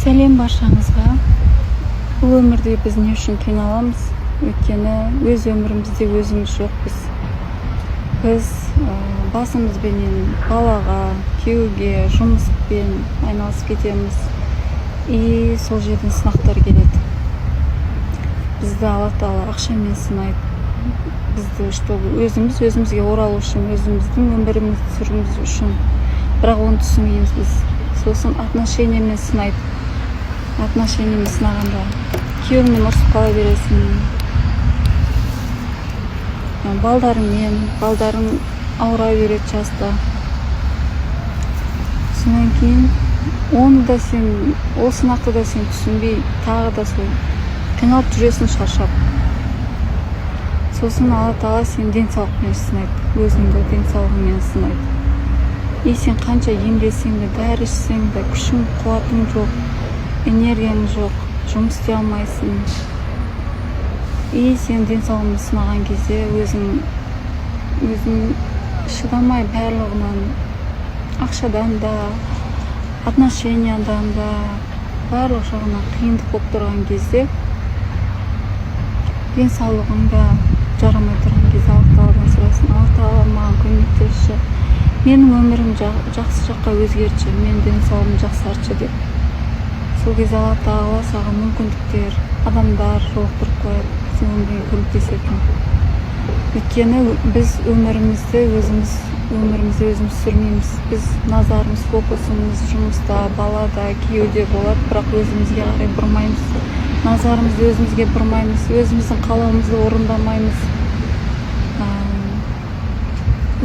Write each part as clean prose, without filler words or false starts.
Сәлем баршаңызға. Бұл өмірде біз не үшін қиналамыз? Өйткені өз өмірімізде өзіміз жоқпыз. Біз басымызбенен балаға, күйеуге, жұмыспен айналысып кетеміз. И сол жерден сынақтар келеді. Бізді Алла Тағала ақшамен сынайды. Бізді чтобы өзімізге оралу үшін, өзіміздің өмірімізді сүруіміз үшін. Бірақ оны түсінбейміз біз. Сосын отношениямен сынайды. Отношениямен сынағанда күйеуіңмен ұрысып қала бересің. Балдарың ауыра береді часто. Сонан кейін оны да сен, ол сынақты да сен түсінбей, тағы да сол қиналып жүресің шаршап. Сосын Алла Тағала сені денсаулықпен сынайды, өзіңді денсаулығымен сынайды. И сен қанша емдесең де, дәрі ішсең де, күшің, қуатың жоқ, энергияң жоқ, жұмыс істей алмайсың. И сен денсаулығыңды сынаған кезде өзің шыдамай барлығынан, ақшадан да, отношениядан да, барлық жағынан қиындық болып тұрған кезде, денсаулығың да жарамай тұрған кезде Алла Тағаладан сұрайсың: Алла Тағала, маған көмектесші, менің өмірім жақсы жаққа өзгертші, менің денсаулығымды жақсартшы деп. Сол кезде Алла Тағала саған мүмкіндіктер, адамдар жолықтырып қояды, сен өміріңе көмектесетін. Өйткені біз өмірімізді өзіміз сүрмейміз. Біз назарымыз, фокусымыз жұмыста, балада, күйеуде болады, бірақ өзімізге қарай бұрмаймыз. Назарымызды өзімізге бұрмаймыз, өзіміздің қалауымызды орындамаймыз.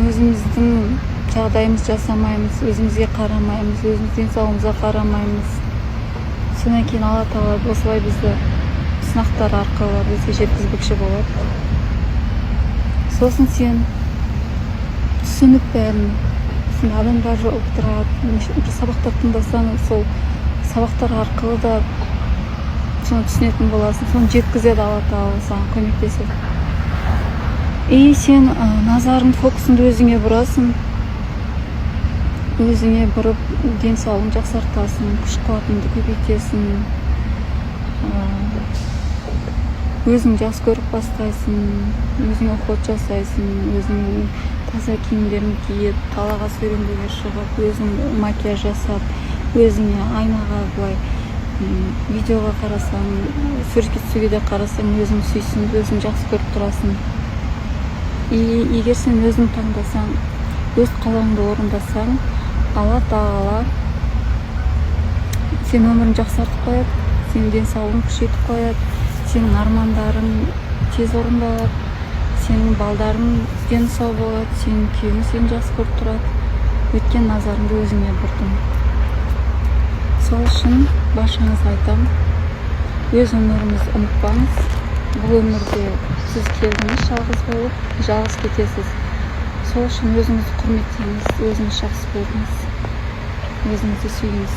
Өзіміздің жағдайымызды жасамаймыз, өзімізге қарамаймыз, өзіміздің денсаулығымызға қарамаймыз. Сонан кейін Алла Тағала осылай бізді сынақтар арқылы бізге жеткізбекші болады. Сосын сен түсініп бәрін, сен адамдар жолықтырады, бір сабақтар тыңдасаң, сол сабақтар арқылы да соны түсінетін боласың, соны жеткізеді Алла Тағала, саған көмектеседі. И сен назарын, фокусыңды өзіңе бұрасың, өзіңе бұрып денсаулығыңды жақсартасың, күш қуатыңды көбейтесің, өзің жақсы көріп бастайсың, өзіңе уход жасайсың, өзің таза киімдерін киіп, қалаға серуендеуге шығып, өзің макияж жасап, өзіңе айнаға былай видеоға қарасаң, суретке түсуге де қарасаң, өзің сүйсің, өзің жақсы көріп тұрасың. И егер сен өзің таңдасаң, өз қалауыңды орындасаң, Алла Тағала сен өмірін жақсартып қояды, сенің денсаулығын күшейтіп қояды, сенің армандарың тез орындалады, сенің балдарың дені сау болады, сенің күйеуің сені жақсы көріп тұрады. Өткен назарыңды өзіңе бұрдың. Сол үшін баршаңызға айтамын, өз өміріңізді ұмытпаңыз. Бұл өмірде сіз келдіңіз жалғыз болып, жалғыз кетесіз. Сол үшін өзіңізді құрметтеңіз, өзіңіз жақсы көріңіз, өзіңізді сүйіңіз.